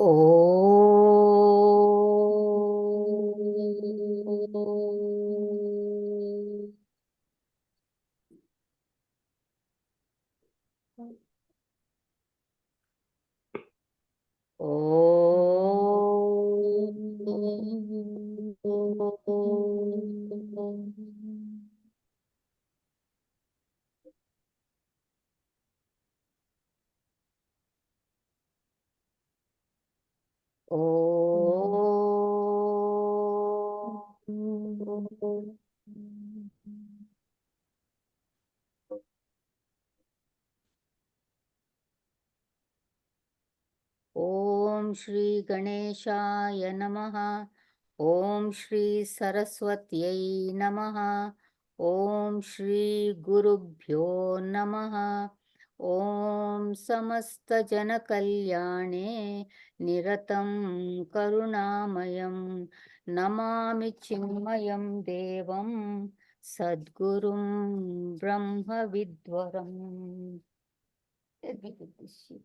Om. Om Shri Ganeshaya Namaha. Om Shri Saraswatyai Namaha. Om Shri Gurubhyo Namaha. Om Samasta Jana Kalyane Niratam Karunamayam Namami Chinmayam Devam Sadgurum Brahma Vidwaram. Let me get this sheet.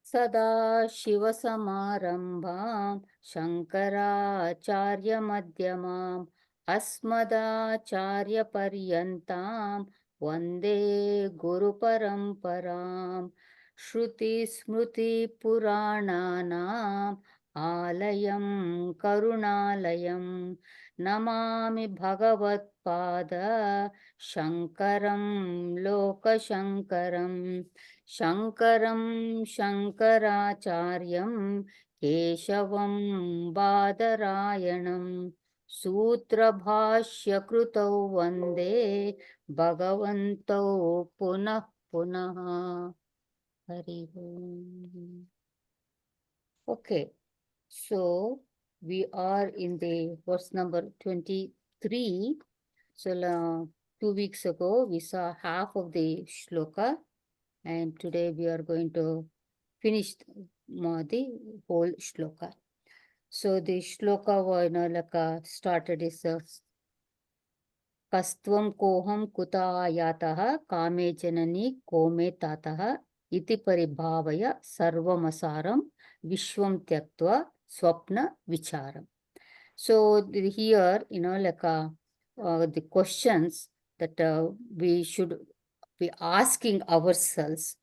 Sada Shiva Samarambham Shankaracharya Madhyamam Asmadacharya Paryantam Vande Guru Paramparam Shruti Smruti Purananam Alayam Karunalayam Namami Bhagavat Pada Shankaram Lokashankaram Shankaram Shankaracharyam Keshavam Badarayanam Sutra Krutau Vande Bhagavantau Punah Punah. Hari Om. Okay, so we are in the verse number 23. So 2 weeks ago we saw half of the shloka. And today we are going to finish the whole shloka. So the shloka started is Kastvam koham kuta ayataha kame janani kome tataha iti paribhavaya sarvamasaram vishwam tyaktva swapna vicharam. So here, the questions that we should be asking ourselves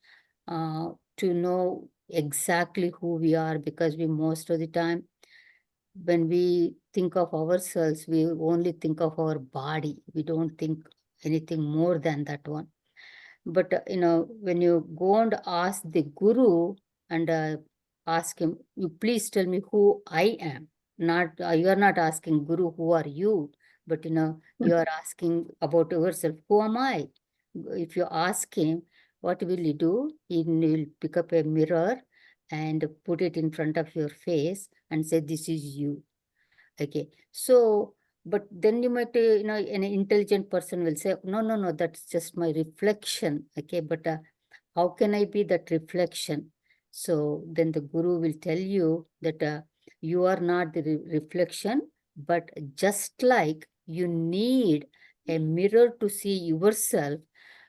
to know exactly who we are, because we most of the time, when we think of ourselves, we only think of our body. We don't think anything more than that one. But, when you go and ask the Guru and ask him, you please tell me who I am. Not you are not asking Guru, who are you? But, you are asking about yourself, who am I? If you ask him, what will he do? He will pick up a mirror and put it in front of your face and say, this is you. Okay. So, but then you might, an intelligent person will say, no, that's just my reflection. Okay. But how can I be that reflection? So then the Guru will tell you that you are not the reflection, but just like you need a mirror to see yourself,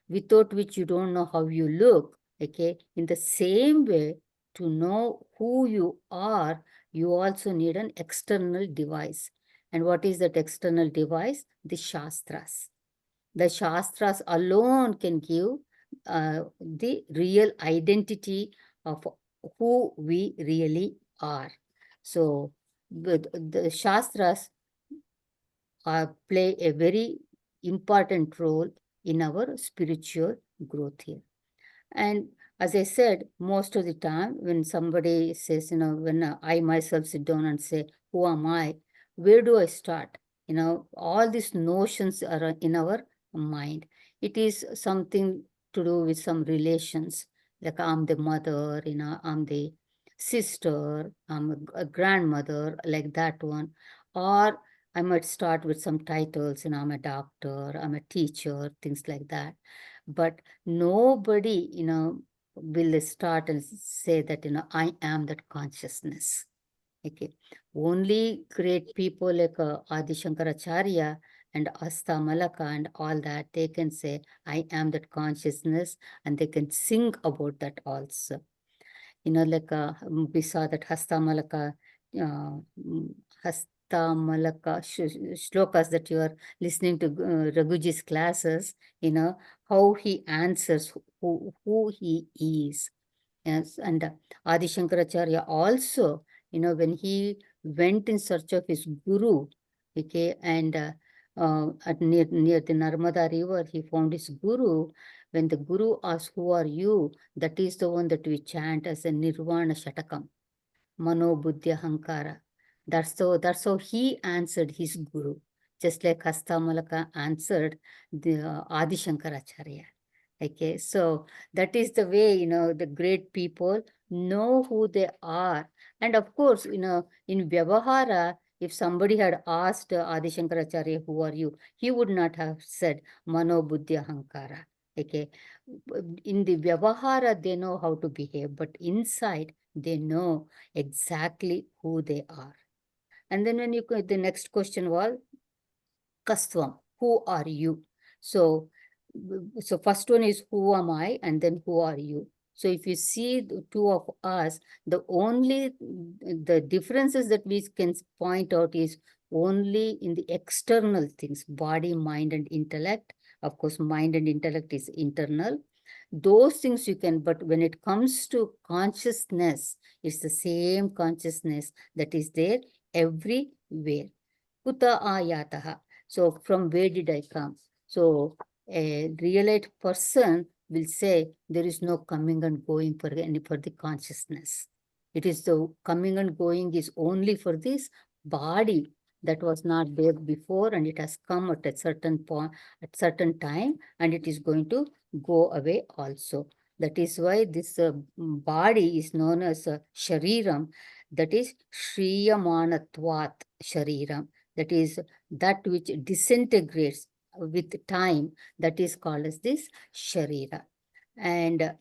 without which you don't know how you look. Okay. In the same way, to know who you are, you also need an external device. And what is that external device? The Shastras. The Shastras alone can give the real identity of who we really are. So the Shastras play a very important role in our spiritual growth here. And as I said, most of the time when somebody says, when I myself sit down and say, who am I? Where do I start? All these notions are in our mind. It is something to do with some relations, like I'm the mother, I'm the sister, I'm a grandmother, like that one. Or I might start with some titles, I'm a doctor, I'm a teacher, things like that. But nobody, will start and say that, I am that consciousness. Okay. Only great people like Adi Shankaracharya and Asta Malaka and all that, they can say, I am that consciousness, and they can sing about that also. like we saw that Hastamalaka, Hastamalaka shlokas that you are listening to Raghuji's classes, how he answers who he is. Yes, and Adi Shankaracharya also, when he went in search of his guru, okay, and at near the Narmada river, he found his guru. When the guru asked, "Who are you?" That is the one that we chant as a Nirvana Shatakam, Mano Buddhya Hankara. That's how he answered his guru, just like Hastamalaka answered the Adi Shankaracharya. Okay, so that is the way, the great people know who they are. And of course, in Vyavahara, if somebody had asked Adi Shankaracharya, who are you? He would not have said Mano Buddhya Hankara. Okay, in the Vyavahara, they know how to behave, but inside, they know exactly who they are. And then when the next question was, Kastvam, who are you? So, so first one is who am I, and then who are you? So if you see the two of us, the differences that we can point out is only in the external things, body, mind, and intellect. Of course, mind and intellect is internal. Those things you can, but when it comes to consciousness, it's the same consciousness that is there everywhere. Kuta ayataha. So from where did I come? So a realized person will say there is no coming and going for the consciousness. It is the coming and going is only for this body that was not there before, and it has come at a certain point, at certain time, and it is going to go away also. That is why this body is known as shariram. That is shriyamanatvat shariram. That is that which disintegrates with time. That is called as this sharira. And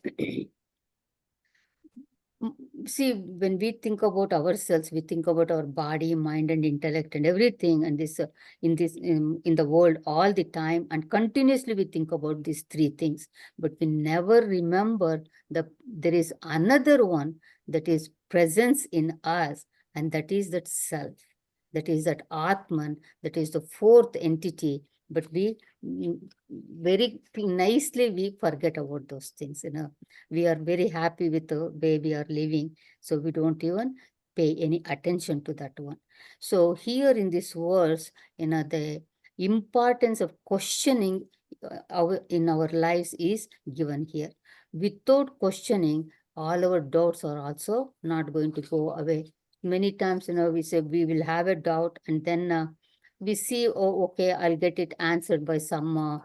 see, when we think about ourselves, we think about our body, mind, and intellect, and everything, and this in the world all the time, and continuously we think about these three things, but we never remember that there is another one that is presence in us, and that is that self, that is that Atman, that is the fourth entity. But we very nicely we forget about those things. We are very happy with the way we are living, so we don't even pay any attention to that one. So here in this verse, the importance of questioning in our lives is given here. Without questioning, all our doubts are also not going to go away. Many times, we say we will have a doubt, and then we see, oh, okay, I'll get it answered by some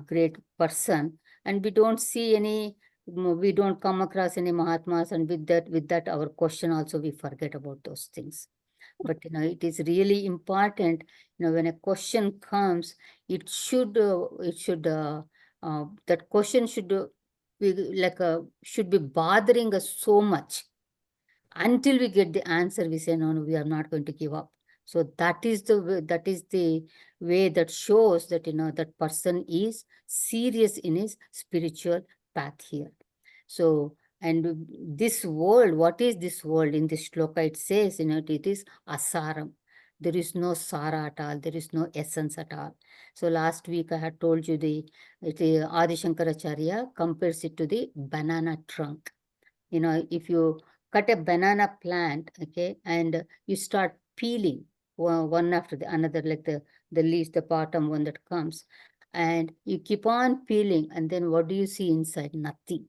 great person, and we don't see any, we don't come across any Mahatmas, and with that, our question also, we forget about those things. But it is really important. When a question comes, that question should be should be bothering us so much. Until we get the answer, we say, no, we are not going to give up. So that is the way that shows that, that person is serious in his spiritual path here. So, and this world, what is this world? In this shloka, it says, it is asaram. There is no sara at all. There is no essence at all. So last week I had told you Adi Shankaracharya compares it to the banana trunk. If you cut a banana plant, okay, and you start peeling one after the another, like the leaves, the bottom one that comes, and you keep on peeling, and then what do you see inside? Nothing.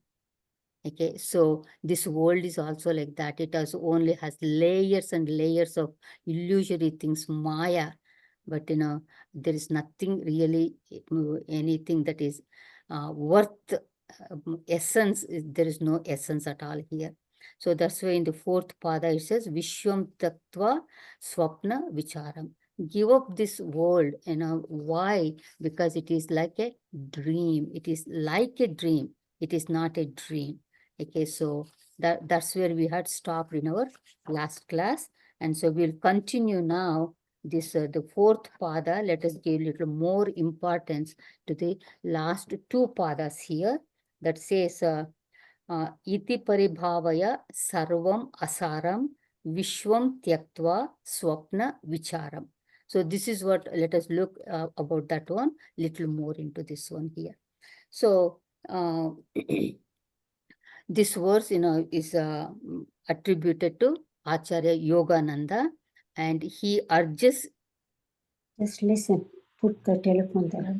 Okay, so this world is also like that. It only has layers and layers of illusory things, Maya, but there is nothing really, anything that is worth essence. There is no essence at all here. So that's why in the fourth pada it says Vishwam Tattva Swapna Vicharam. Give up this world. Why? Because it is like a dream. It is like a dream. It is not a dream. Okay, so that's where we had stopped in our last class. And so we'll continue now this the fourth pada. Let us give a little more importance to the last two padas here. That says iti paribhavaya sarvam asaram vishwam tyaktva swapna vicharam. So this is what, let us look about that one, little more into this one here. So this verse, is attributed to Acharya Yogananda, and he urges. Just listen. Put the telephone there.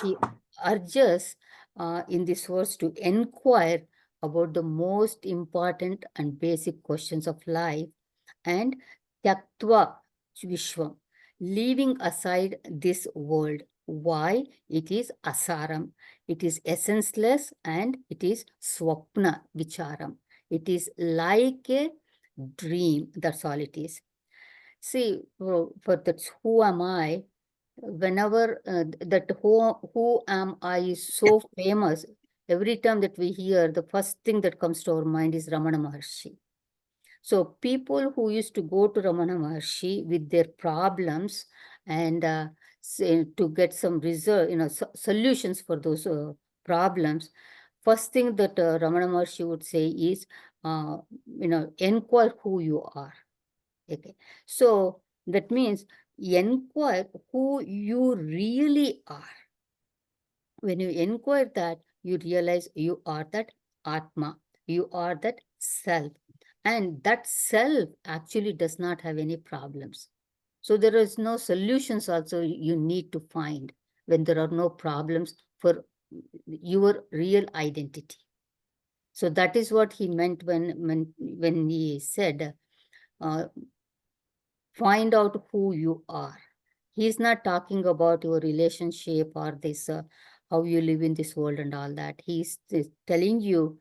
He urges in this verse to inquire about the most important and basic questions of life, and tyaktva vishwam, leaving aside this world. Why? It is asaram, it is essenceless, and it is swapna vicharam. It is like a dream. That's all it is. See, for that, who am I? Whenever that who am I is so famous, every time that we hear, the first thing that comes to our mind is Ramana Maharshi. So people who used to go to Ramana Maharshi with their problems and to get some result, solutions for those problems, first thing that Ramana Maharshi would say is, inquire who you are. Okay, so that means inquire who you really are. When you inquire that, you realize you are that Atma, you are that self. And that self actually does not have any problems. So there is no solutions also you need to find when there are no problems for your real identity. So that is what he meant when he said, uh, find out who you are. He's not talking about your relationship or this, how you live in this world and all that. He's telling you,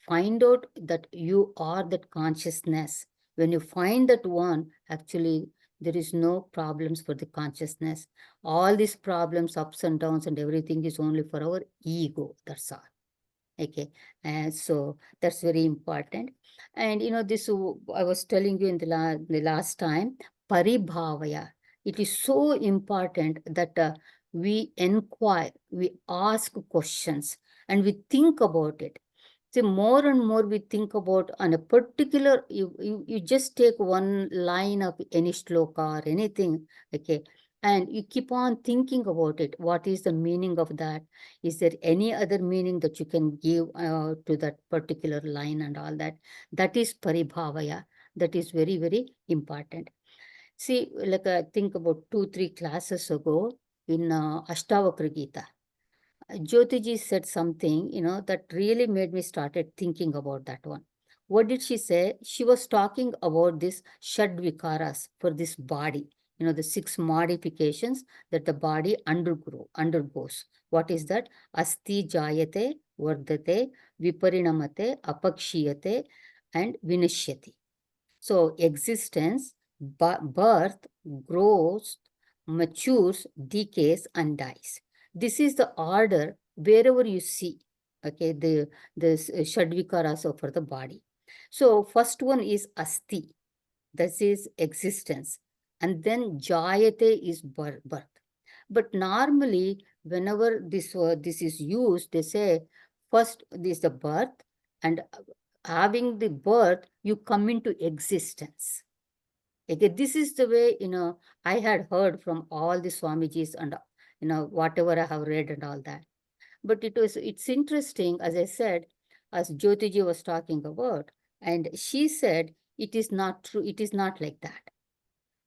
find out that you are that consciousness. When you find that one, actually, there is no problems for the consciousness. All these problems, ups and downs and everything is only for our ego. That's all. Okay, and so that's very important. And this I was telling you in the last time, paribhavaya. It is so important that we inquire, we ask questions, and we think about it. See, more and more we think about on a particular, you just take one line of any shloka or anything, okay, and you keep on thinking about it. What is the meaning of that? Is there any other meaning that you can give to that particular line and all that? That is paribhavaya. That is very, very important. See, like I think about 2-3 classes ago in Ashtavakra Gita, Jyotiji said something, that really made me started thinking about that one. What did she say? She was talking about this Shadvikaras for this body, the 6 modifications that the body undergoes. What is that? Asti jayate, vardate, viparinamate, apakshiyate, and vinishyati. So existence, birth, grows, matures, decays, and dies. This is the order wherever you see. Okay, the Shadvikaras for the body. So first one is asti. This is existence. And then jayate is birth. But normally, whenever this is used, they say first this is the birth, and having the birth, you come into existence. Okay, this is the way, I had heard from all the Swamijis and, whatever I have read and all that. But it's interesting, as I said, as Jyotiji was talking about, and she said, it is not true. It is not like that.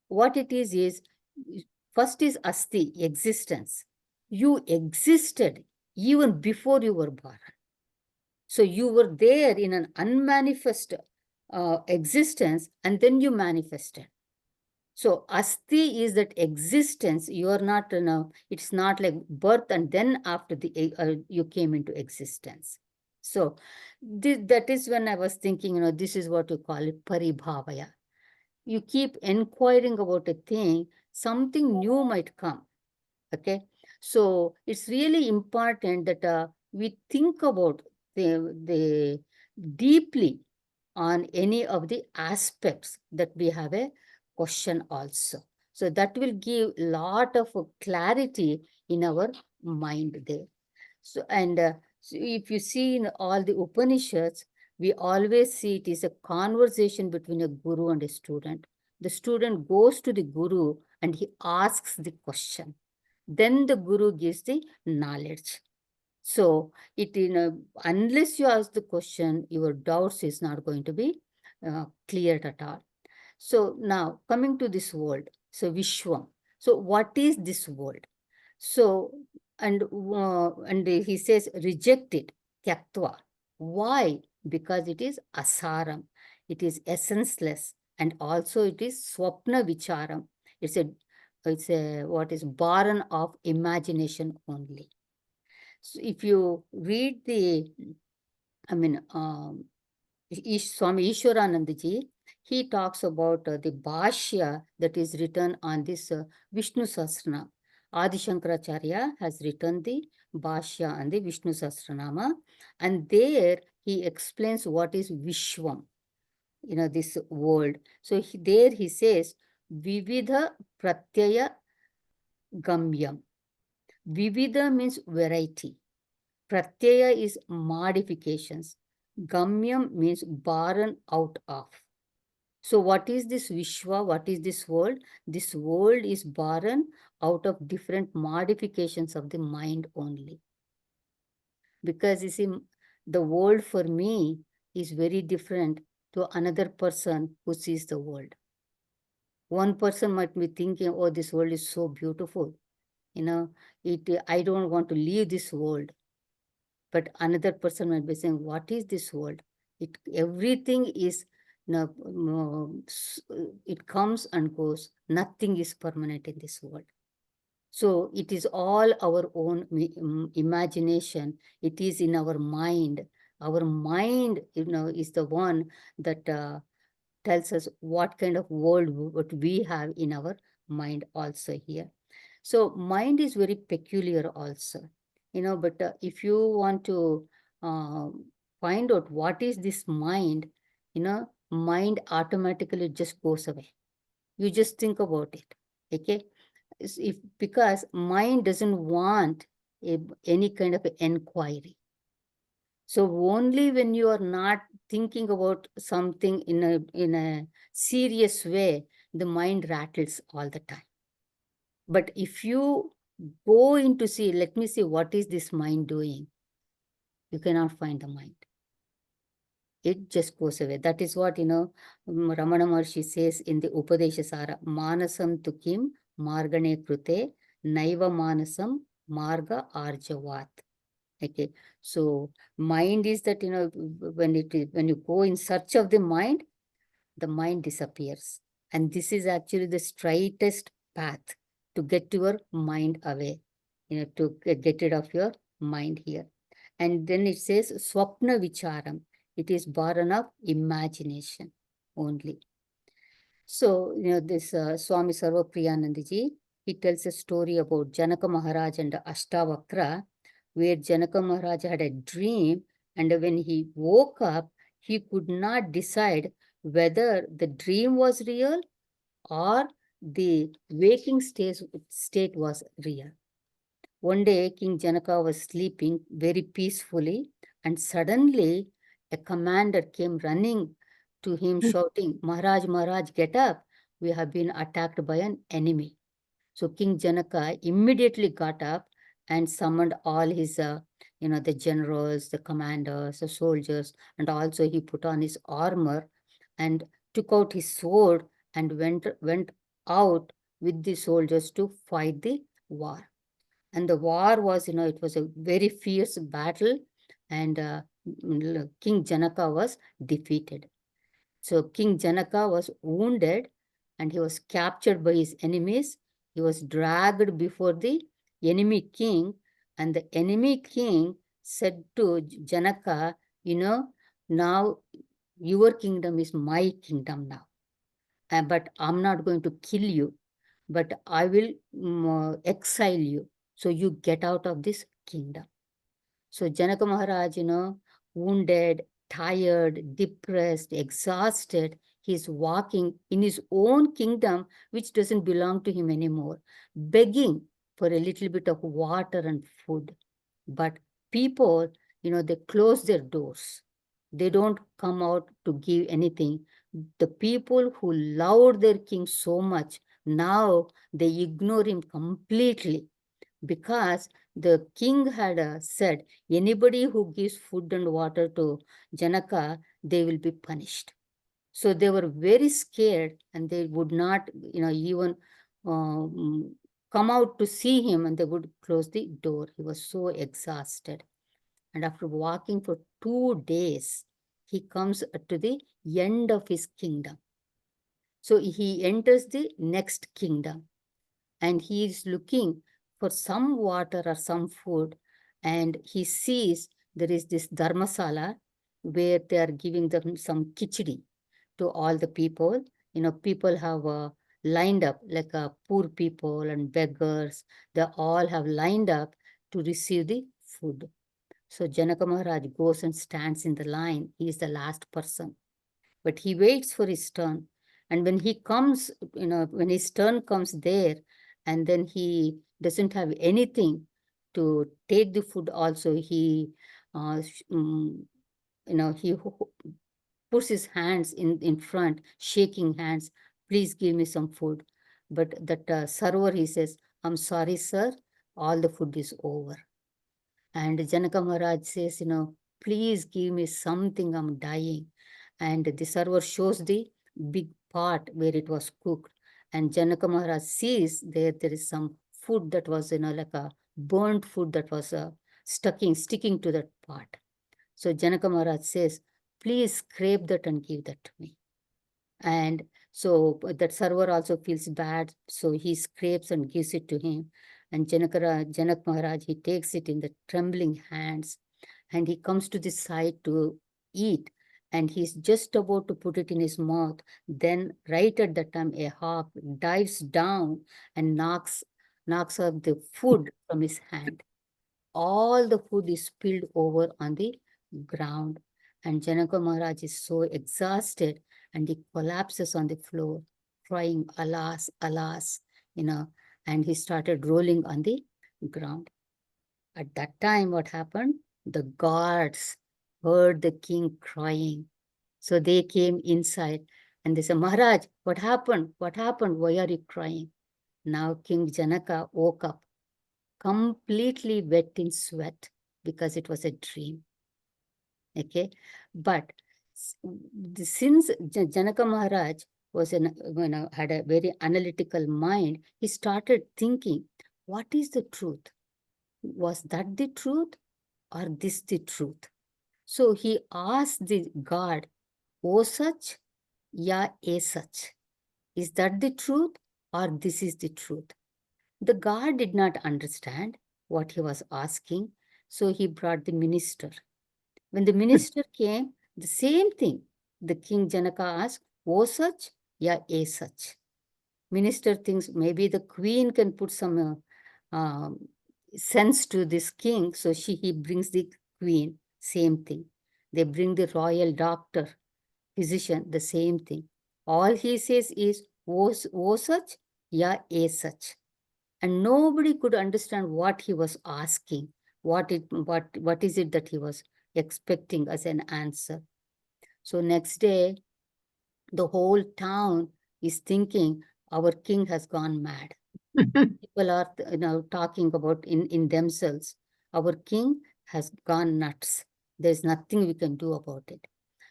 What it is first is asti, existence. You existed even before you were born. So you were there in an unmanifest existence, and then you manifested. So asti is that existence. You are not, it's not like birth and then after you came into existence. So that is when I was thinking, this is what you call it paribhavaya. You keep inquiring about a thing, something new might come. Okay, so it's really important that we think about the deeply on any of the aspects that we have a question also. So that will give lot of clarity in our mind there. So So if you see in all the Upanishads, we always see it is a conversation between a guru and a student. The student goes to the guru and he asks the question. Then the guru gives the knowledge. So unless you ask the question, your doubts is not going to be cleared at all. So now coming to this world, so Vishwam. So what is this world? So and he says reject it, tyaktva. Why? Because it is asaram, it is essenceless, and also it is swapna vicharam. It's a what is barren of imagination only. So if you read the, I mean, Swami Ishwaranandaji, he talks about the Bhashya that is written on this Vishnu Sahasranama. Adi Shankaracharya has written the Bhashya on the Vishnu Sahasranama, and there he explains what is Vishwam, this world. So there he says, Vividha Pratyaya Gamyam. Vividha means variety. Pratyaya is modifications. Gamyam means born out of. So what is this Vishwa? What is this world? This world is born out of different modifications of the mind only. Because you see, the world for me is very different to another person who sees the world. One person might be thinking, oh, this world is so beautiful. I don't want to leave this world. But another person might be saying, what is this world? Everything is, it comes and goes. Nothing is permanent in this world. So it is all our own imagination. It is in our mind. Our mind, is the one that tells us what kind of world what we have in our mind also here. So mind is very peculiar also, but if you want to find out what is this mind, mind automatically just goes away. You just think about it, okay? Because mind doesn't want any kind of inquiry. So only when you are not thinking about something in a serious way, the mind rattles all the time. But if you go into see, let me see what is this mind doing, you cannot find the mind. It just goes away. That is what, Ramana Maharshi says in the Upadeshasara, Manasam tu kim margane krute naiva manasam marga arjavat. Okay, so mind is that, when you go in search of the mind disappears. And this is actually the straightest path to get your mind away, to get rid of your mind here. And then it says swapna vicharam. It is born of imagination only. So, this Swami Sarvapriyanandaji, he tells a story about Janaka Maharaj and Ashtavakra, where Janaka Maharaj had a dream, and when he woke up, he could not decide whether the dream was real or the waking state was real. One day, King Janaka was sleeping very peacefully, and suddenly a commander came running to him shouting, Maharaj, Maharaj, get up. We have been attacked by an enemy. So King Janaka immediately got up and summoned all his, the generals, the commanders, the soldiers, and also he put on his armor and took out his sword and went out with the soldiers to fight the war. And the war was, it was a very fierce battle, and King Janaka was defeated. So King Janaka was wounded and he was captured by his enemies. He was dragged before the enemy king, and the enemy king said to Janaka, now your kingdom is my kingdom now. But I'm not going to kill you, but I will exile you. So you get out of this kingdom. So Janaka Maharaj, wounded, tired, depressed, exhausted, he's walking in his own kingdom, which doesn't belong to him anymore, begging for a little bit of water and food. But people they close their doors. They don't come out to give anything. The people who loved their king so much, now they ignore him completely, because the king had said, anybody who gives food and water to Janaka, they will be punished. So they were very scared, and they would not, even come out to see him, and they would close the door. He was so exhausted. And after walking for 2 days, he comes to the end of his kingdom. So he enters the next kingdom, and he is looking for some water or some food, and he sees there is this dharmasala where they are giving them some khichdi to all the people. People have lined up, like poor people and beggars. They all have lined up to receive the food. So Janaka Maharaj goes and stands in the line. He is the last person, but he waits for his turn. And when he comes, when his turn comes there, and then he doesn't have anything to take the food also, he, he puts his hands in front, shaking hands, please give me some food. But that server, he says, I'm sorry, sir, all the food is over. And Janaka Maharaj says, please give me something, I'm dying. And the server shows the big pot where it was cooked. And Janaka Maharaj sees there is some food that was, like a burnt food that was sticking to that pot. So Janaka Maharaj says, please scrape that and give that to me. And so that server also feels bad. So he scrapes and gives it to him. And Janak Maharaj, he takes it in the trembling hands, and he comes to the side to eat. And he's just about to put it in his mouth. Then right at that time, a hawk dives down and knocks off the food from his hand. All the food is spilled over on the ground. And Janaka Maharaj is so exhausted, and he collapses on the floor, crying, alas, alas, and he started rolling on the ground. At that time, what happened? The guards heard the king crying. So they came inside, and they said, Maharaj, what happened? What happened? Why are you crying? Now King Janaka woke up, completely wet in sweat, because it was a dream. Okay, but since Janaka Maharaj had a very analytical mind, he started thinking, what is the truth? Was that the truth, or this the truth? So he asked the god, O such, ya a such. Is that the truth, or this is the truth? The god did not understand what he was asking, so he brought the minister. When the minister came, the same thing. The king Janaka asked, O such, ya a such. Minister thinks maybe the queen can put some sense to this king, so he brings the queen. Same thing. They bring the royal doctor, physician, the same thing. All he says is, O such, ya a such. And nobody could understand what he was asking, what is it that he was expecting as an answer. So next day, the whole town is thinking our king has gone mad. People are talking about in themselves, our king has gone nuts. There's nothing we can do about it.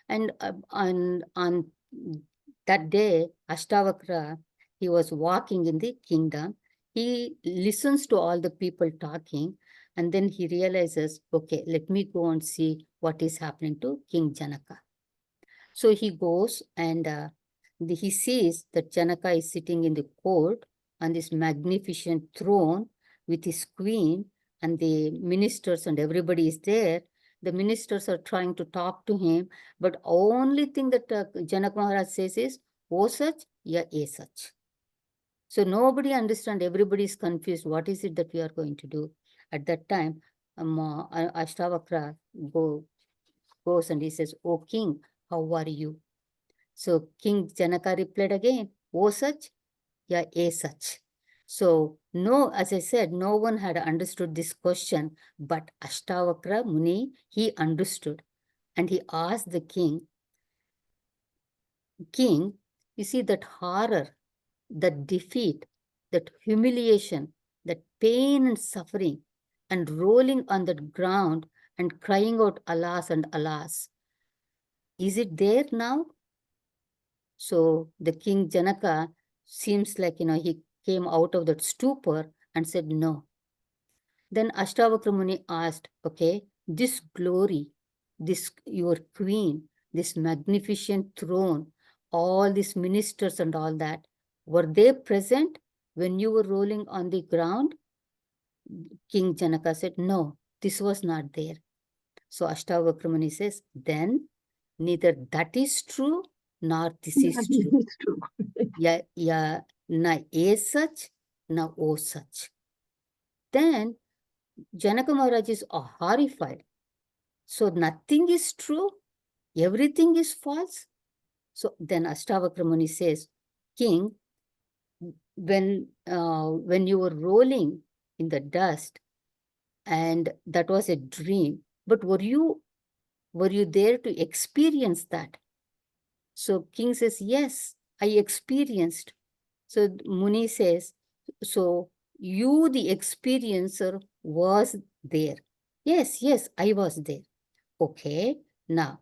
And on that day, Ashtavakra, he was walking in the kingdom. He listens to all the people talking, and then he realizes, okay, let me go and see what is happening to King Janaka. So he goes, and he sees that Janaka is sitting in the court on this magnificent throne with his queen, and the ministers and everybody is there. The ministers are trying to talk to him, but only thing that Janak Maharaj says is, O such, ya a such. So nobody understands, everybody is confused. What is it that we are going to do? At that time, Ashtavakra goes and he says, O king, how are you? So King Janaka replied again, O such, ya a such. So, no, as I said, no one had understood this question, but Ashtavakra Muni, he understood. And he asked the king, you see that horror, that defeat, that humiliation, that pain and suffering, and rolling on the ground and crying out, alas and alas. Is it there now? So the king Janaka seems like, he came out of that stupor and said, no. Then Ashtavakra Muni asked, okay, this glory, this your queen, this magnificent throne, all these ministers and all that, were they present when you were rolling on the ground? King Janaka said, no, this was not there. So Ashtavakra Muni says, then neither that is true nor this is true. It's true. Yeah, na a such, na o such. Then Janaka Maharaj is horrified. So nothing is true, everything is false. So then Ashtavakra Muni says, King, when you were rolling in the dust, and that was a dream, but were you there to experience that? So king says, yes, I experienced. So Muni says, so you, the experiencer, was there. Yes, I was there. Okay, now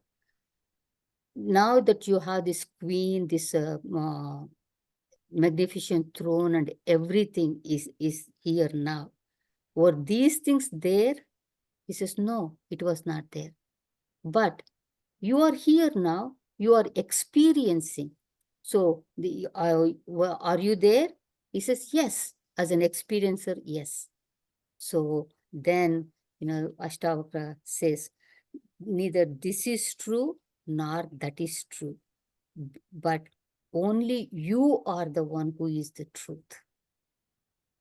that you have this queen, this magnificent throne and everything is here now. Were these things there? He says, no, it was not there. But you are here now, you are experiencing. So are you there? He says, yes, as an experiencer, yes. So then, Ashtavakra says, neither this is true nor that is true, but only you are the one who is the truth.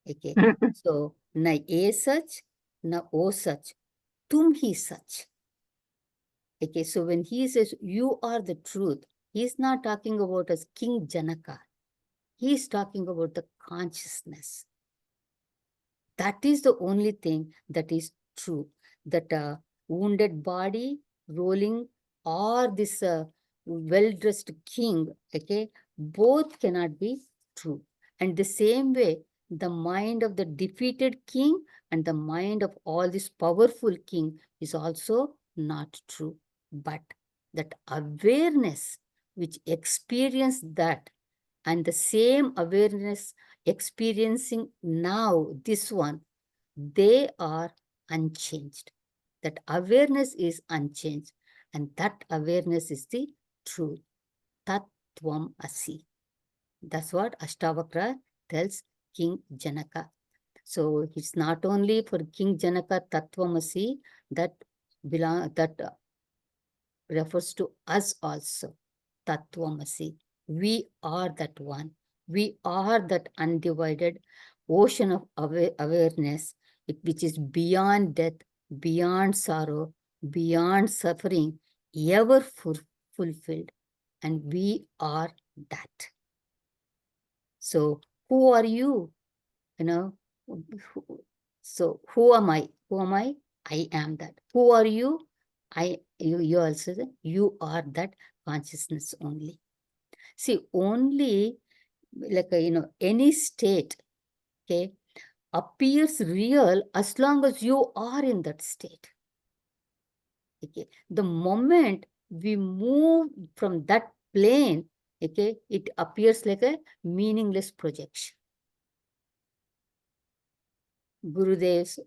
Okay. So, na a such, na o such, tum hi such. Okay, so when he says you are the truth, he's not talking about as King Janaka. He's talking about the consciousness. That is the only thing that is true. That wounded body rolling or this well-dressed king, okay, both cannot be true. And the same way, the mind of the defeated king and the mind of all this powerful king is also not true. But that awareness which experience that, and the same awareness experiencing now this one, they are unchanged. That awareness is unchanged, and that awareness is the truth. Tattvam Asi. That's what Ashtavakra tells King Janaka. So it's not only for King Janaka Tattvam Asi that refers to us also. Tattvamasi. We are that one. We are that undivided ocean of awareness, which is beyond death, beyond sorrow, beyond suffering, ever fulfilled. And we are that. So who are you? So who am I? Who am I? I am that. Who are you? You also say, you are that consciousness only. See, only like, any state, okay, appears real as long as you are in that state. Okay, the moment we move from that plane, okay, it appears like a meaningless projection. Gurudev,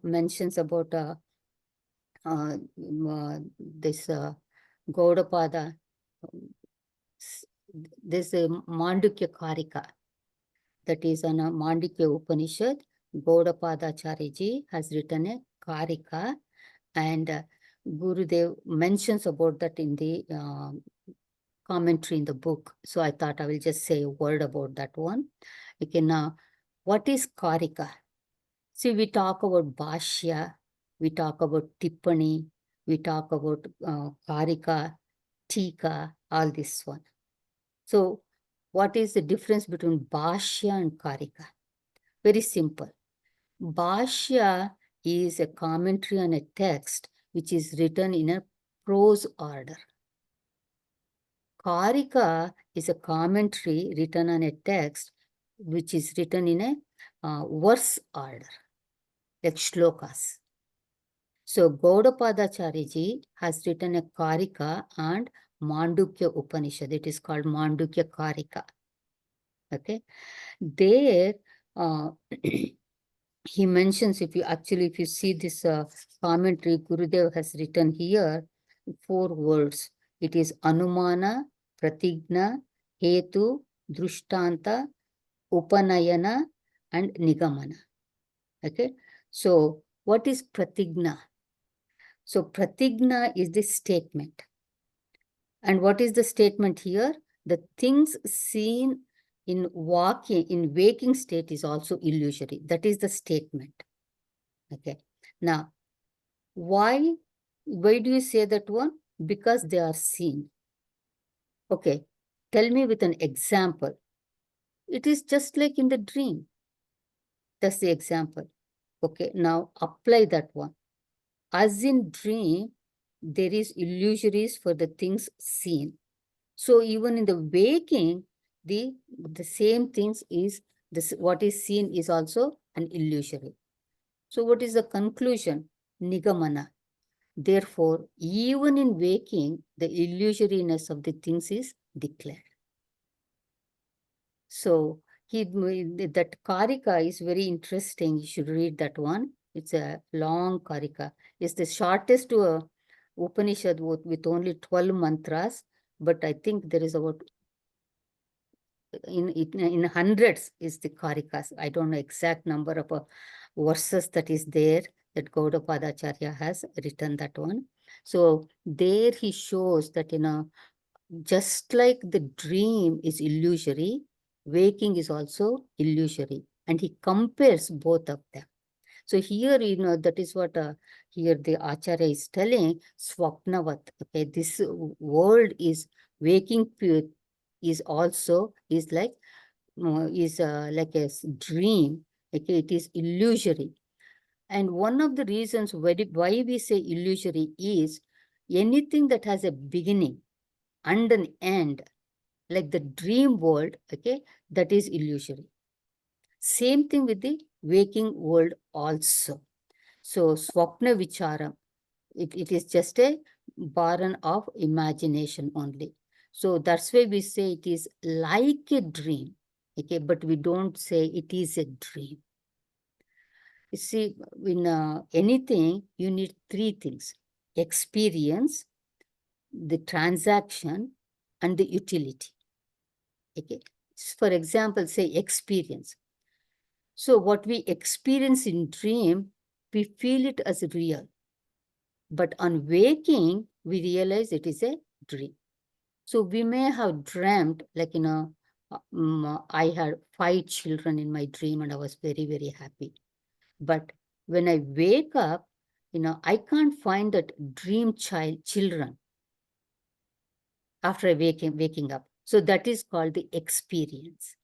mentions about this Gaudapada. This Mandukya Karika, that is on a Mandukya Upanishad. Gaudapada Chariji has written a Karika, and Gurudev mentions about that in the commentary in the book. So I thought I will just say a word about that one. Okay, now, what is Karika? See, we talk about Bhashya, we talk about Tippani, we talk about Karika, Tika, all this one. So what is the difference between Bhashya and Karika? Very simple. Bhashya is a commentary on a text which is written in a prose order. Karika is a commentary written on a text which is written in a verse order, like shlokas. So Gaudapadacharya has written a Karika and Mandukya Upanishad. It is called Mandukya Karika. Okay. There, he mentions, if you see this commentary, Gurudev has written here 4 words. It is Anumana, Pratigna, Hetu, Drushtanta, Upanayana, and Nigamana. Okay. So what is Pratigna? So Pratigna is the statement. And what is the statement here? The things seen in waking state is also illusory. That is the statement. Okay. Now, why do you say that one? Because they are seen. Okay. Tell me with an example. It is just like in the dream. That's the example. Okay. Now apply that one. As in dream, there is illusories for the things seen. So even in the waking, the same things is this. What is seen is also an illusory. So what is the conclusion? Nigamana. Therefore, even in waking, the illusoriness of the things is declared. So that Karika is very interesting. You should read that one. It's a long Karika. It's the shortest Upanishad with only 12 mantras. But I think there is about in hundreds is the Karikas. I don't know exact number of verses that is there that Gaudapadacharya has written that one. So there he shows that, just like the dream is illusory, waking is also illusory. And he compares both of them. So here, that is what here the Acharya is telling, Swapnavat. Okay, this world is waking is also like a dream. Okay, it is illusory. And one of the reasons why we say illusory is anything that has a beginning and an end, like the dream world, okay, that is illusory. Same thing with the waking world also. So Swapna Vicharam, it is just a barren of imagination only. So that's why we say it is like a dream. Okay, but we don't say it is a dream. You see, in anything, you need 3 things: experience, the transaction, and the utility. Okay. For example, say experience. So what we experience in dream, we feel it as real. But on waking, we realize it is a dream. So we may have dreamt, like, I had 5 children in my dream and I was very, very happy. But when I wake up, I can't find that dream children after waking up. So that is called the experience.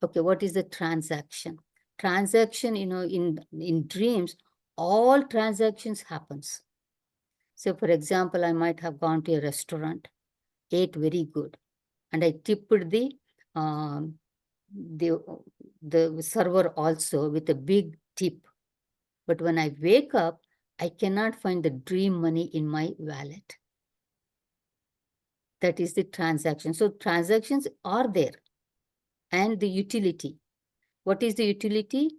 Okay, what is the transaction? Transaction, in dreams, all transactions happens. So for example, I might have gone to a restaurant, ate very good, and I tipped um, the the server also with a big tip. But when I wake up, I cannot find the dream money in my wallet. That is the transaction. So transactions are there. And the utility. What is the utility?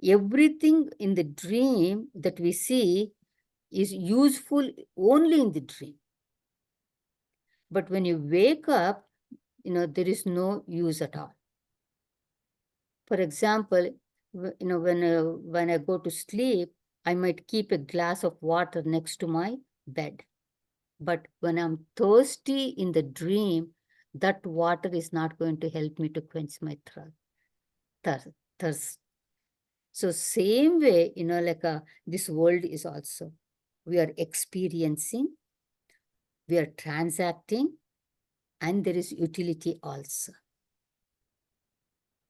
Everything in the dream that we see is useful only in the dream. But when you wake up, there is no use at all. For example, when I go to sleep, I might keep a glass of water next to my bed. But when I'm thirsty in the dream, that water is not going to help me to quench my thirst. So same way, this world is also, we are experiencing, we are transacting, and there is utility also.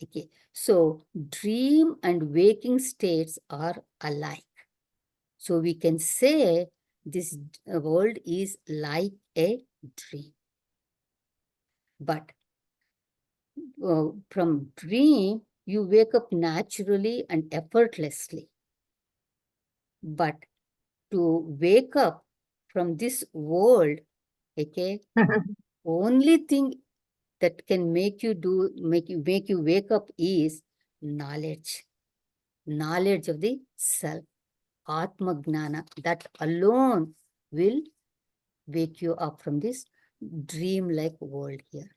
Okay, so dream and waking states are alike. So we can say this world is like a dream. But from dream, you wake up naturally and effortlessly. But to wake up from this world, okay, only thing that can make you wake up is knowledge. Knowledge of the self, Atma Gnana. That alone will wake you up from this dream-like world here.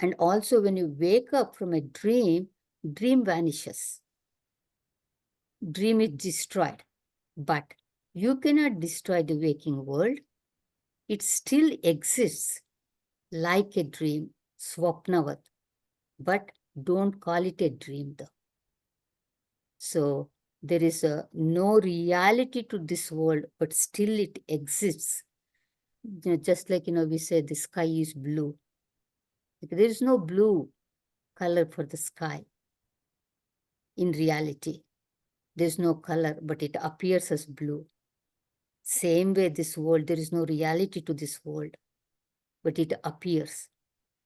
And also when you wake up from a dream, dream vanishes. Dream is destroyed. But you cannot destroy the waking world. It still exists like a dream, swapnavat. But don't call it a dream though. So there is no reality to this world, but still it exists. Just like, we say the sky is blue. There is no blue color for the sky. In reality, there's no color, but it appears as blue. Same way this world, there is no reality to this world, but it appears.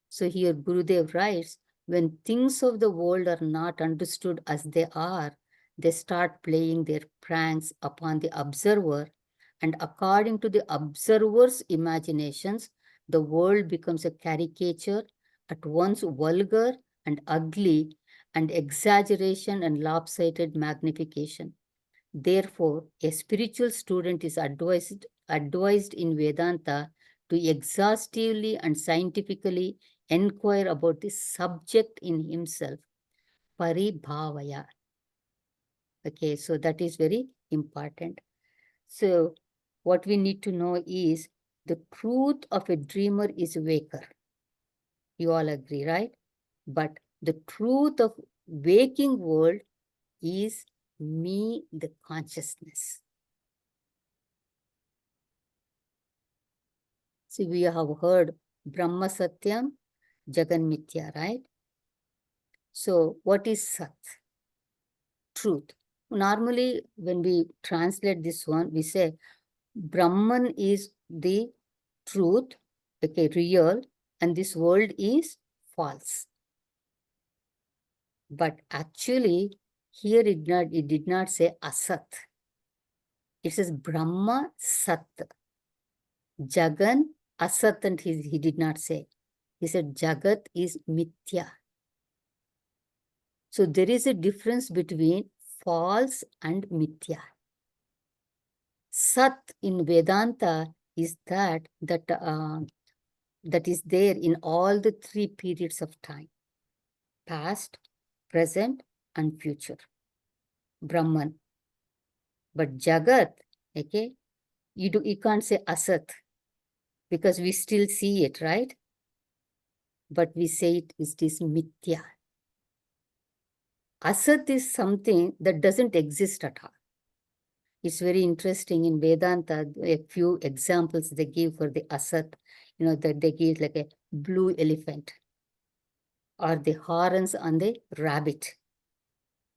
So here Gurudev writes, when things of the world are not understood as they are, they start playing their pranks upon the observer, and according to the observer's imaginations, the world becomes a caricature, at once vulgar and ugly, and exaggeration and lopsided magnification. Therefore, a spiritual student is advised in Vedanta to exhaustively and scientifically inquire about the subject in himself, paribhavaya. Okay, so that is very important. So what we need to know is the truth of a dreamer is waker. You all agree, right? But the truth of waking world is me, the consciousness. See, we have heard Brahma Satyam, Jagan Mithya, right? So what is Sat? Truth. Normally, when we translate this one, we say Brahman is the truth, okay, real, and this world is false. But actually, here it did not say Asat. It says Brahma Sat. Jagan Asat, and he did not say. He said Jagat is Mithya. So there is a difference between false and Mithya. Sat in Vedanta is that is there in all the three periods of time: past, present, and future. Brahman. But Jagat, okay, you can't say Asat because we still see it, right? But we say it is Mithya. Asat is something that doesn't exist at all. It's very interesting in Vedanta, a few examples they give for the Asat, that they give like a blue elephant, or the horns on the rabbit,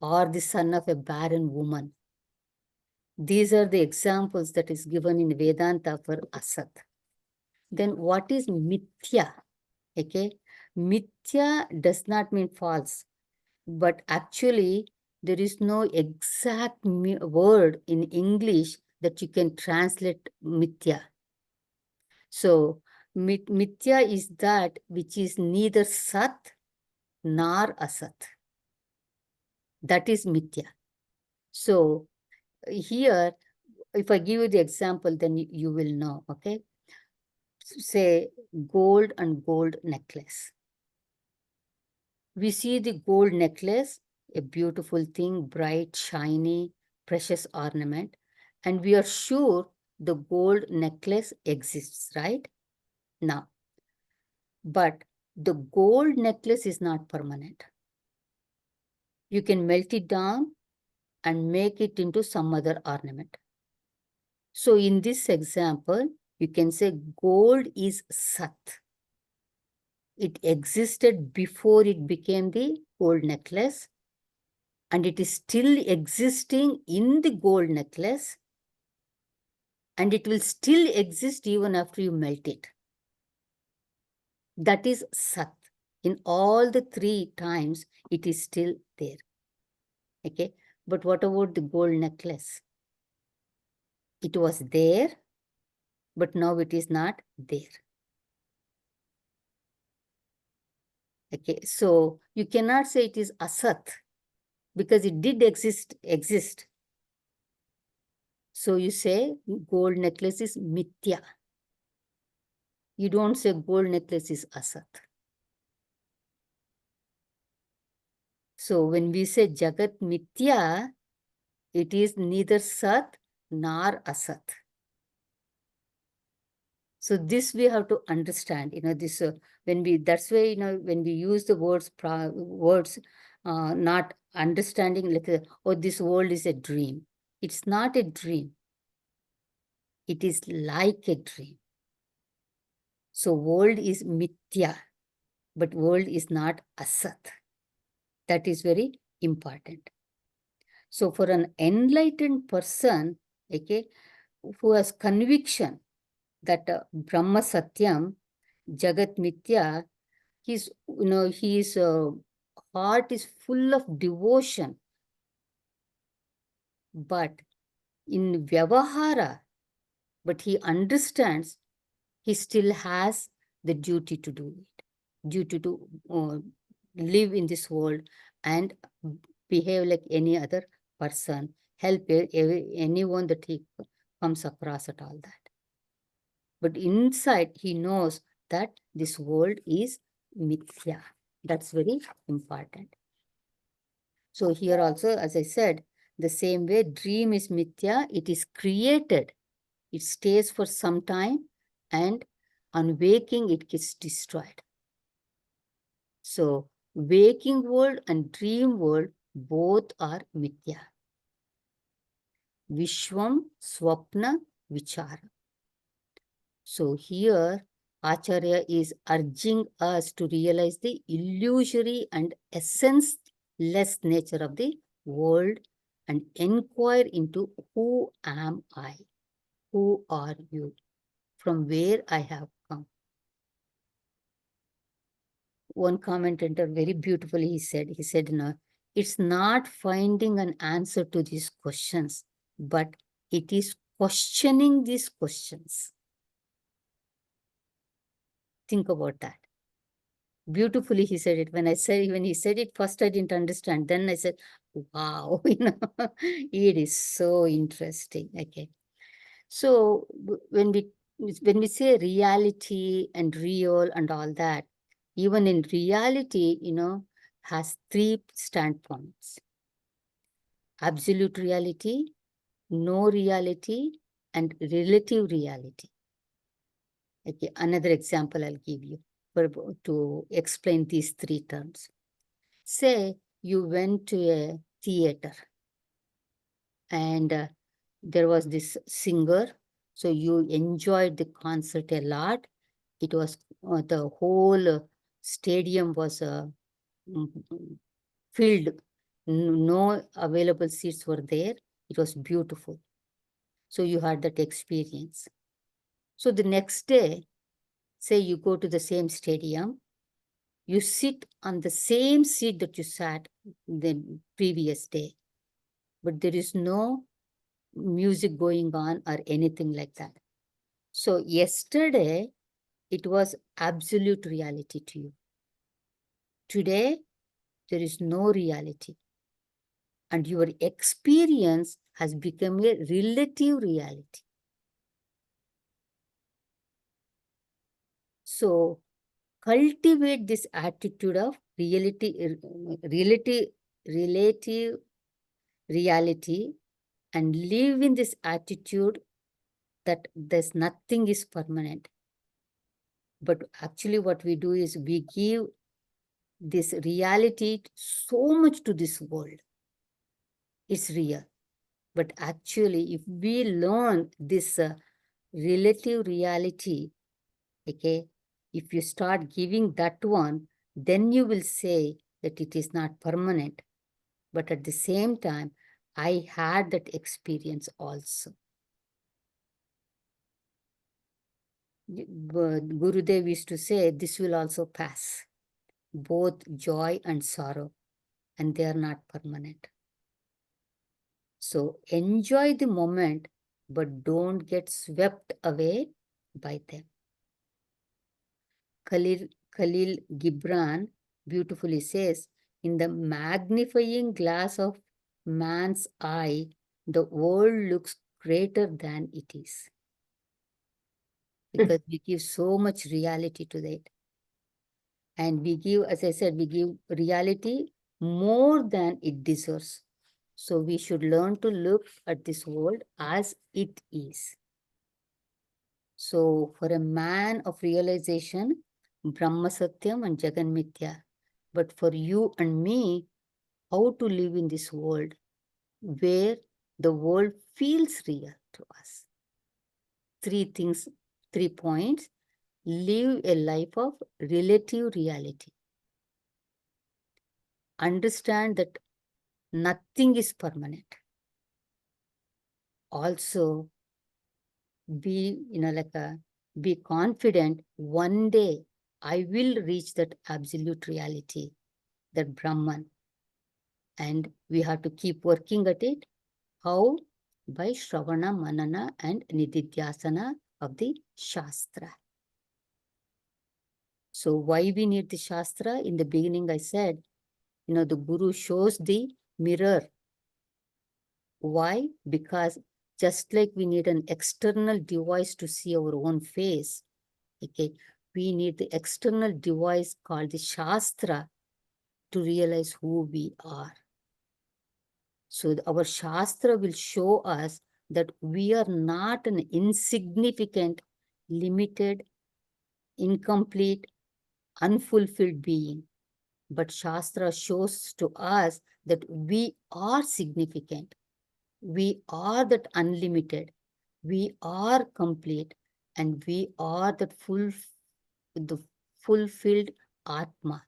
or the son of a barren woman. These are the examples that is given in Vedanta for Asat. Then what is Mithya? Okay, Mithya does not mean false, but actually there is no exact word in English that you can translate Mithya. So Mithya is that which is neither Sat nor Asat. That is Mithya. So here, if I give you the example, then you will know, okay? Say gold and gold necklace. We see the gold necklace, a beautiful thing, bright, shiny, precious ornament, and we are sure the gold necklace exists, right? Now, but the gold necklace is not permanent. You can melt it down and make it into some other ornament. So in this example, you can say gold is Sat. it existed before it became the gold necklace, and it is still existing in the gold necklace, and it will still exist even after you melt it. That is Sat. In all the 3 times, it is still there. Okay, but what about the gold necklace? It was there, but now it is not there. Okay, so you cannot say it is Asat because it did exist. So you say gold necklace is Mithya. You don't say gold necklace is Asat. So when we say Jagat Mithya, it is neither Sat nor Asat. So this we have to understand, this that's why, when we use the words, not understanding like, oh, this world is a dream. It's not a dream. It is like a dream. So world is Mithya, but world is not Asat. That is very important. So for an enlightened person, okay, who has conviction that Brahma Satyam, Jagat Mithya, his heart is full of devotion. But in Vyavahara, but he understands he still has the duty to do it, duty to live in this world and behave like any other person, help anyone that he comes across at all that. But inside, he knows that this world is mithya. That's very important. So here also, as I said, the same way dream is mithya, it is created. It stays for some time and on waking, it gets destroyed. So waking world and dream world, both are mithya. Vishwam, Swapna, Vichara. So here, Acharya is urging us to realize the illusory and essence-less nature of the world and inquire into who am I? Who are you? From where I have come. One commentator very beautifully he said, no, it's not finding an answer to these questions, but it is questioning these questions. Think about that. Beautifully he said it. When he said it first, I didn't understand. Then I said, wow, it is so interesting. Okay. So when we say reality and real and all that, even in reality, has 3 standpoints. Absolute reality, no reality, and relative reality. Okay, another example I'll give you to explain these 3 terms. Say you went to a theater and there was this singer, so you enjoyed the concert a lot. It was the whole stadium was filled. No available seats were there. It was beautiful. So you had that experience. So the next day, say you go to the same stadium, you sit on the same seat that you sat the previous day, but there is no music going on or anything like that. So yesterday, it was absolute reality to you. Today, there is no reality. And your experience has become a relative reality. So cultivate this attitude of relative reality and live in this attitude that there's nothing is permanent. But actually what we do is we give this reality so much to this world. It's real. But actually, if we learn this relative reality, okay, If you start giving that one, then you will say that it is not permanent. But at the same time, I had that experience also. Gurudev used to say, this will also pass, both joy and sorrow, and they are not permanent. So enjoy the moment, but don't get swept away by them. Khalil Gibran beautifully says, in the magnifying glass of man's eye, the world looks greater than it is. Because we give so much reality to that. And we give, as I said, we give reality more than it deserves. So we should learn to look at this world as it is. So for a man of realization, Brahma Satyam and Jagan Mithya. But for you and me, how to live in this world where the world feels real to us. 3 things, 3 points. Live a life of relative reality. Understand that nothing is permanent. Also, be, be confident one day I will reach that absolute reality, that Brahman. And we have to keep working at it. How? By Shravana, Manana, and Nididhyasana of the Shastra. So why we need the Shastra? In the beginning I said, the Guru shows the mirror. Why? Because just like we need an external device to see our own face, okay, we need the external device called the Shastra to realize who we are. So our Shastra will show us that we are not an insignificant, limited, incomplete, unfulfilled being. But Shastra shows to us that we are significant. We are that unlimited. We are complete. And we are that the fulfilled Atma.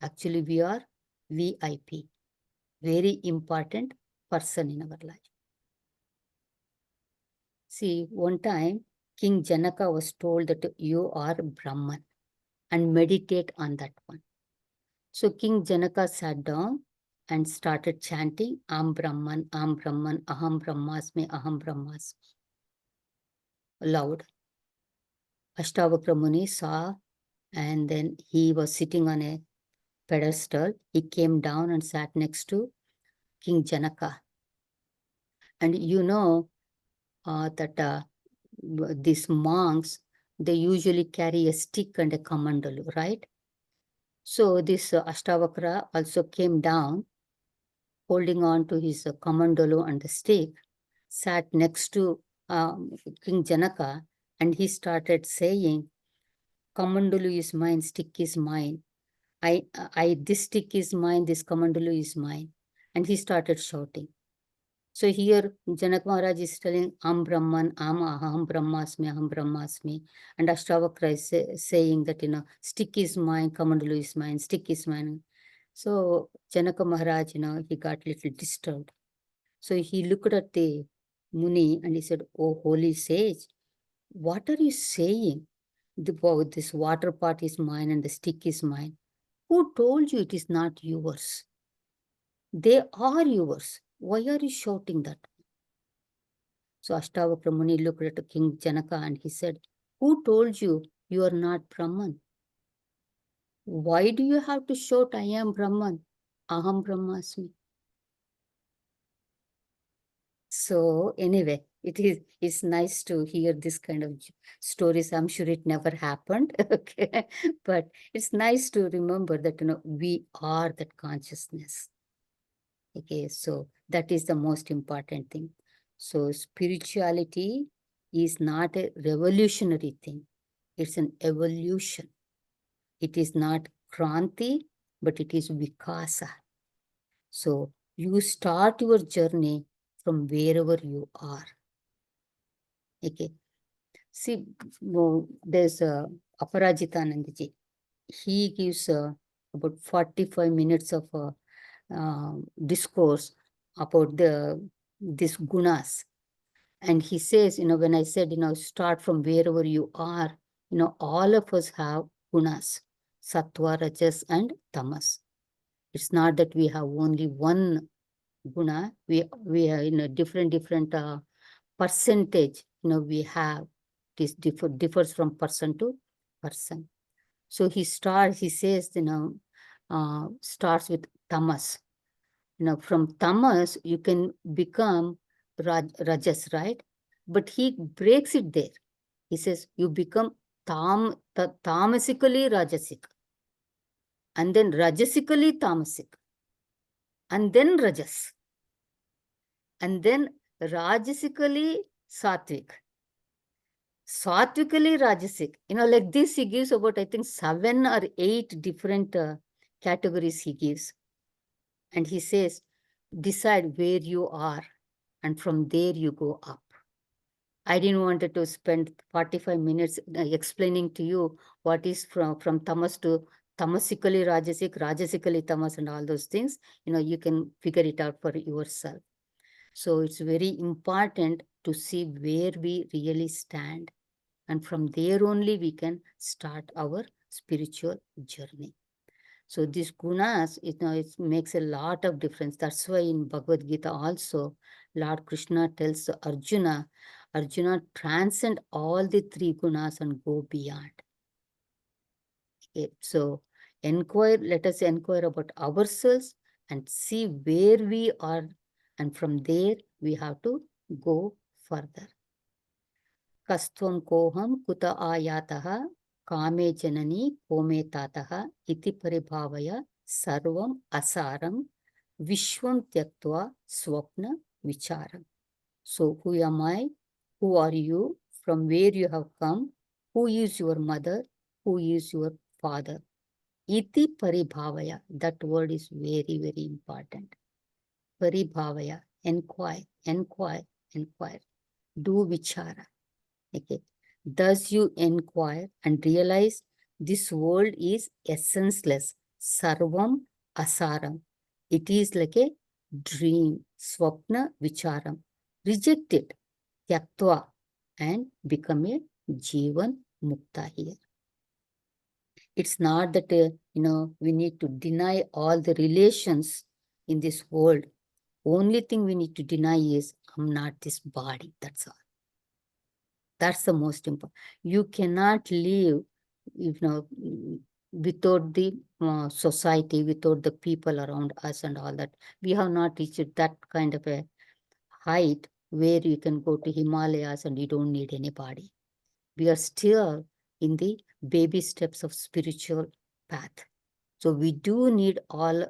Actually, we are VIP. Very important person in our life. See, one time, King Janaka was told that you are Brahman and meditate on that one. So King Janaka sat down and started chanting, Aham Brahman, Aham Brahmasmi, Aham Brahmasmi. Loud. Ashtavakra Muni saw, and then he was sitting on a pedestal. He came down and sat next to King Janaka. And that these monks, they usually carry a stick and a kamandalu, right? So this Ashtavakra also came down, holding on to his kamandalu and the stick, sat next to King Janaka, and he started saying, Kamandalu is mine, stick is mine. This stick is mine, this kamandalu is mine. And he started shouting. So here Janak Maharaj is telling, Am Brahman, Aham Brahmasmi. And Ashtavakra is saying that, stick is mine, kamandalu is mine, stick is mine. So Janaka Maharaj, he got little disturbed. So he looked at the Muni and he said, oh, holy sage, what are you saying? This water pot is mine and the stick is mine. Who told you it is not yours? They are yours. Why are you shouting that? So Ashtavakra Muni looked at King Janaka and he said, who told you you are not Brahman? Why do you have to shout, I am Brahman, Aham Brahmasmi? So anyway, it's nice to hear this kind of stories. I'm sure it never happened, okay? But it's nice to remember that, we are that consciousness. Okay, so that is the most important thing. So spirituality is not a revolutionary thing. It's an evolution. It is not Kranti, but it is Vikasa. So you start your journey from wherever you are. Okay. See, there's Aparajitanandaji. He gives about 45 minutes of discourse about these gunas. And he says, when I said, start from wherever you are, all of us have gunas, sattva, rajas, and tamas. It's not that we have only one guna. We are in a different percentage, we have. This differs from person to person. So he says, starts with tamas. From tamas, you can become rajas, right? But he breaks it there. He says, you become tamasically rajasic, and then rajasically tamasic, and then rajas, and then rajasically sattvic, satvically rajasic. Like this, he gives about, I think, 7 or 8 different categories he gives. And he says, decide where you are, and from there you go up. I didn't want to spend 45 minutes explaining to you what is from tamas to tamasically rajasic, rajasically tamas, and all those things. You can figure it out for yourself. So it's very important to see where we really stand. And from there only we can start our spiritual journey. So these gunas, it makes a lot of difference. That's why in Bhagavad Gita also, Lord Krishna tells Arjuna, transcend all the 3 gunas and go beyond. Okay, so let us inquire about ourselves and see where we are. And from there, we have to go further. Kastvam koham kuta ayataha kame janani kome tataha iti paribhavaya sarvam asaram vishwam tyaktva swapna vicharam. So who am I? Who are you? From where you have come? Who is your mother? Who is your father? Iti paribhavaya. That word is very, very important. Paribhavaya. Inquire. Do vichara. Okay. Thus you inquire and realize this world is essenceless. Sarvam asaram. It is like a dream. Swapna vicharam. Reject it. Tyaktva. And become a jivan mukta here. It's not that, we need to deny all the relations in this world. Only thing we need to deny is, I'm not this body. That's all. That's the most important. You cannot live, without the society, without the people around us and all that. We have not reached that kind of a height where you can go to Himalayas and you don't need anybody. We are still in the baby steps of spiritual path. So we do need our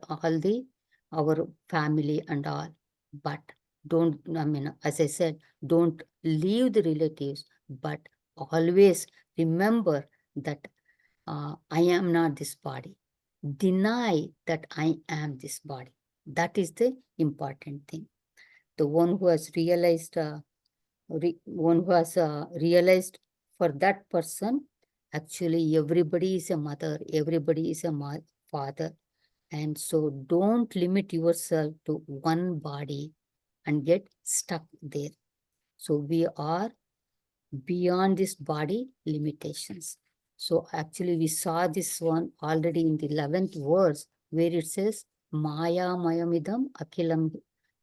family and all, but as I said, don't leave the relatives, but always remember that I am not this body. Deny that I am this body. That is the important thing. The one who has realized, realized for that person, actually everybody is a mother, everybody is a father. And so don't limit yourself to one body and get stuck there. So we are beyond this body limitations. So actually we saw this one already in the 11th verse where it says, Maya mayamidam akilam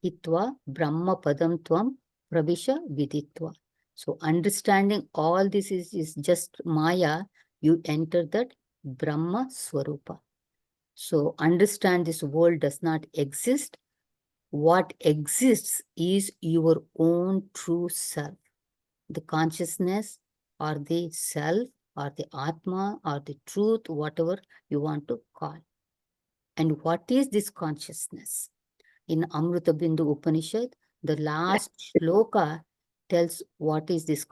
hitva brahma padam tvam pravisha viditva. So understanding all this is just Maya, you enter that Brahma Swarupa. So understand this world does not exist. What exists is your own true self. The consciousness or the self or the Atma or the truth, whatever you want to call. And what is this consciousness? In Amrita Bindu Upanishad, the last shloka tells what is this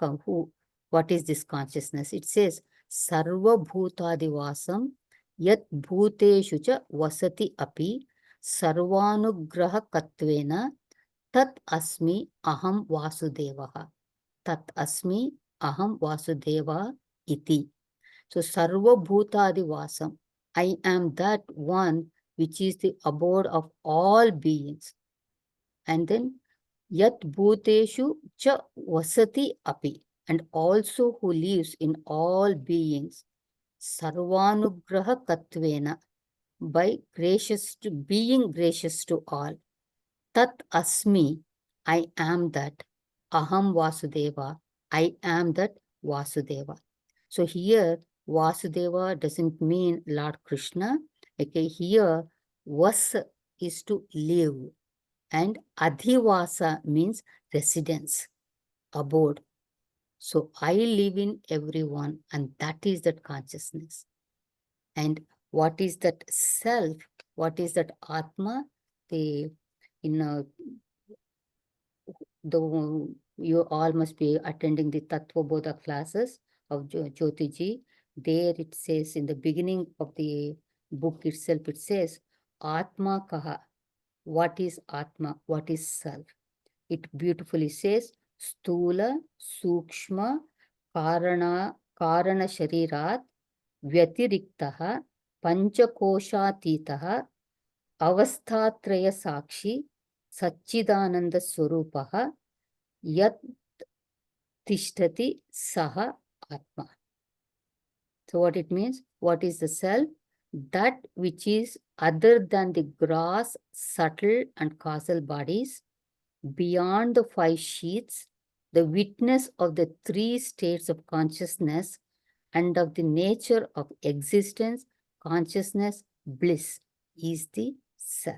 consciousness. It says, Sarva Bhutadivasam Yat Bhuteshu cha Vasati api Sarvanugraha Katvena Tat Asmi Aham Vasudevaha. Tat Asmi aham vasudeva iti. So sarva bhutadi vasam. I am that one which is the abode of all beings. And then yat bhuteshu cha vasati api. And also who lives in all beings. Sarvanugraha katvena. By being gracious to all. Tat asmi, I am that. Aham Vasudeva, I am that Vasudeva. So here, Vasudeva doesn't mean Lord Krishna. Okay, here, Vas is to live. And Adhivasa means residence, abode. So I live in everyone, and that is that consciousness. And what is that self? What is that Atma? The you all must be attending the Tattva Bodha classes of Jyotiji. There it says in the beginning of the book itself, it says, Atma Kaha. What is Atma? What is self? It beautifully says, Stula, Sukshma, Karana Sharirat, Vyatiriktaha, Panchakoshatitaha, Avasthatraya Sakshi, Satchidananda Swarupaha, Yat Tishtati Saha Atma. So what it means? What is the self? That which is other than the gross, subtle and causal bodies, beyond the five sheaths, the witness of the three states of consciousness and of the nature of existence, consciousness, bliss is the self.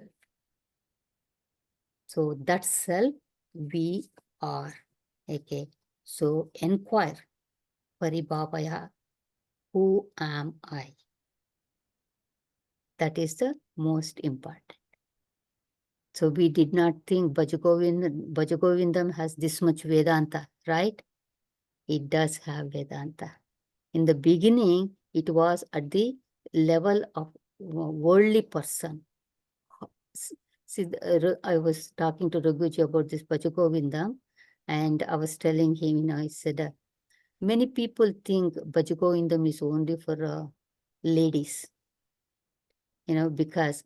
So that self we are. Okay. So inquire, Paribhavaya, who am I? That is the most important. So we did not think Bhajagovindam has this much Vedanta, right? It does have Vedanta. In the beginning, it was at the level of worldly person. See, I was talking to Raghuji about this Bhajagovindam, and I was telling him, I said, many people think Bhajagovindam is only for ladies, because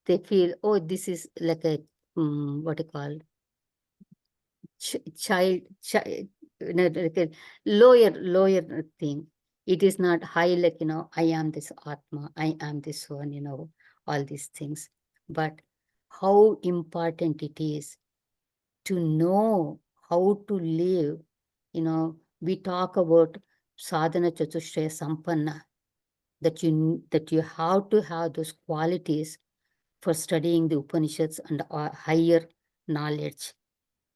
they feel, oh, this is like a what you call child, like a lower thing. It is not high, like I am this Atma, I am this one, all these things. But how important it is to know how to live. We talk about sadhana chatushraya sampanna, that you have to have those qualities for studying the Upanishads and higher knowledge.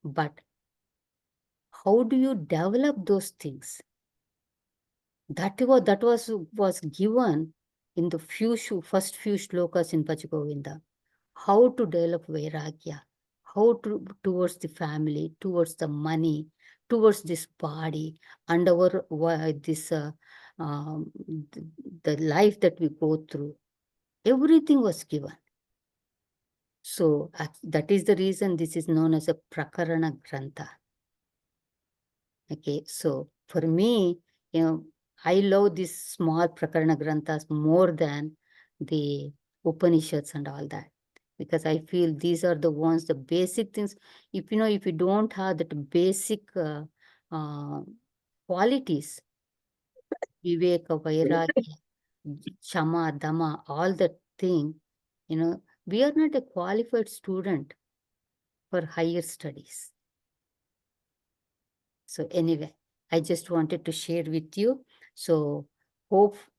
But how do you develop those things? That was given in the first few shlokas in Bhajagovinda. How to develop vairagya, how to towards the family, towards the money, towards this body, and our the life that we go through. Everything was given. So that is the reason this is known as a Prakarana Grantha. Okay, so for me, I love these small Prakarana Granthas more than the Upanishads and all that, because I feel these are the ones, the basic things. If you don't have that basic qualities, Viveka, Vairagya, Shama, Dhamma, all that thing, we are not a qualified student for higher studies. So anyway, I just wanted to share with you. So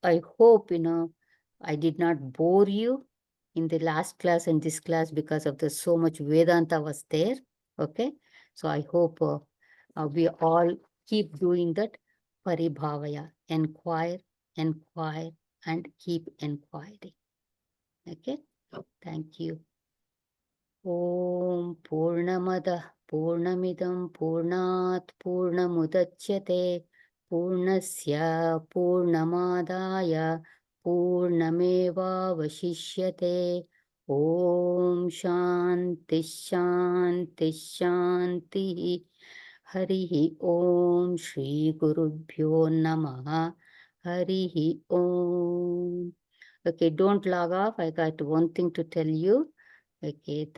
I hope, I did not bore you in the last class and this class because of the so much Vedanta was there. Okay. So I hope we all keep doing that. Paribhavaya, inquire, and keep inquiring. Okay. Thank you. Om Purnamada Purnamidam Purnat Purnamudachyate Purnasya Purnamadaya Purnameva Vashishyate. Om Shanti Shanti Shanti. Harihi Om Shri Gurubhyo Namaha. Harihi Om. Okay, don't log off. I got one thing to tell you. Okay.